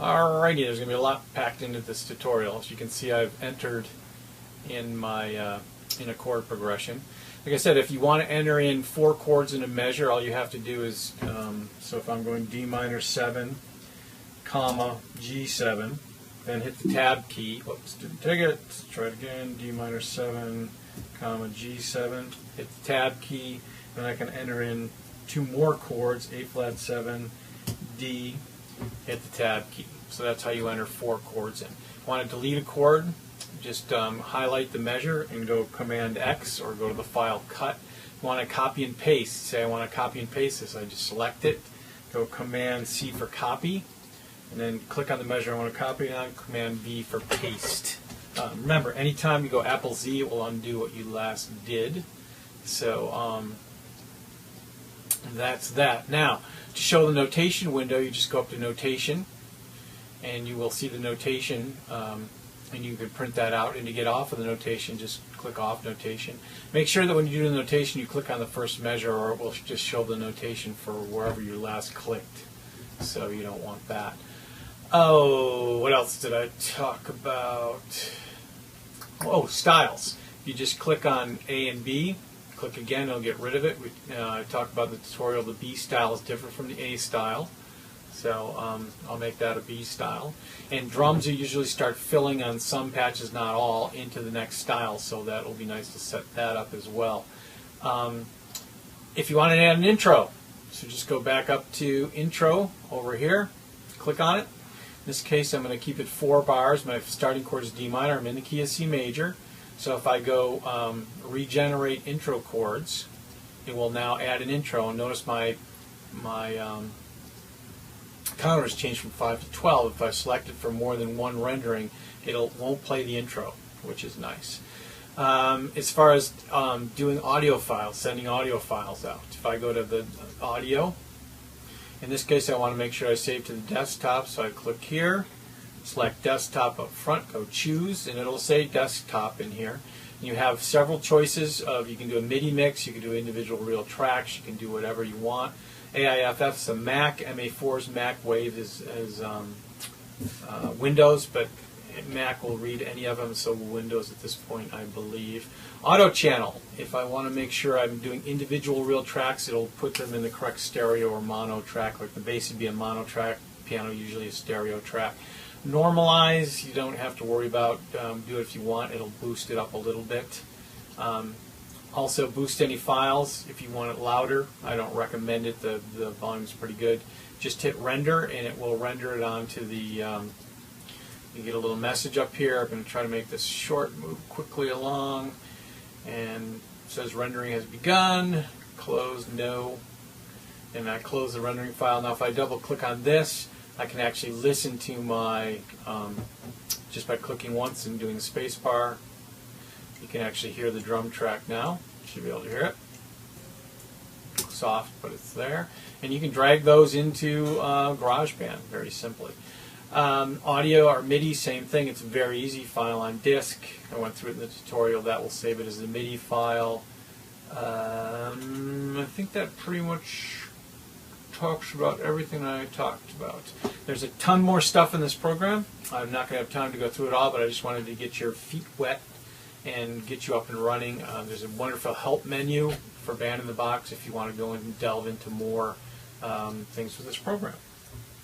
Alrighty, there's going to be a lot packed into this tutorial. As you can see, I've entered in my in a chord progression. Like I said, if you want to enter in 4 chords in a measure, all you have to do is, so if I'm going D minor 7, comma, G7, then hit the tab key. Whoops, didn't take it. Let's try it again. D minor 7, comma, G7. Hit the tab key, and I can enter in 2 more chords, A flat 7, D, hit the tab key. So that's how you enter 4 chords in. Want to delete a chord? Just highlight the measure and go Command X or go to the file Cut. You want to copy and paste. Say I want to copy and paste this. I just select it, go Command C for copy, and then click on the measure I want to copy it on, Command V for paste. Remember, anytime you go Apple Z, it will undo what you last did. So that's that. Now, to show the notation window, you just go up to Notation, and you will see the notation, and you can print that out. And to get off of the notation, just click off notation. Make sure that when you do the notation, you click on the first measure, or it will just show the notation for wherever you last clicked. So you don't want that. Oh, what else did I talk about? Oh, styles. You just click on A and B. Click again, it'll get rid of it. I talked about in the tutorial, the B style is different from the A style. So I'll make that a B style. And drums you usually start filling on some patches, not all, into the next style. So that will be nice to set that up as well. If you want to add an intro, so just go back up to Intro over here. Click on it. In this case, I'm going to keep it 4 bars. My starting chord is D minor. I'm in the key of C major. So if I go Regenerate Intro Chords, it will now add an intro. And notice my counter has changed from 5 to 12. If I select it for more than 1 rendering, it won't play the intro, which is nice. As far as doing audio files, sending audio files out, if I go to the audio, in this case I want to make sure I save to the desktop, so I click here, select desktop up front, go choose, and it'll say desktop in here. And you have several choices of, you can do a MIDI mix, you can do individual real tracks, you can do whatever you want. AIFF is a Mac, MA4 is Mac, Wave is Windows, but Mac will read any of them, so will Windows at this point, I believe. Auto channel, if I want to make sure I'm doing individual real tracks, it'll put them in the correct stereo or mono track. Like the bass would be a mono track, piano usually a stereo track. Normalize, you don't have to worry about, do it if you want, it'll boost it up a little bit. Also boost any files if you want it louder. I don't recommend it, the volume's pretty good. Just hit render and it will render it onto the, you get a little message up here. I'm going to try to make this short, move quickly along, and it says rendering has begun, close, no, and I close the rendering file. Now if I double click on this, I can actually listen to my, just by clicking once and doing space bar, you can actually hear the drum track now. You should be able to hear it. Soft, but it's there. And you can drag those into GarageBand very simply. Audio or MIDI, same thing. It's very easy. File on disk. I went through it in the tutorial. That will save it as a MIDI file. I think that pretty much talks about everything I talked about. There's a ton more stuff in this program. I'm not going to have time to go through it all, but I just wanted to get your feet wet and get you up and running. There's a wonderful help menu for Band in the Box if you want to go and delve into more things with this program.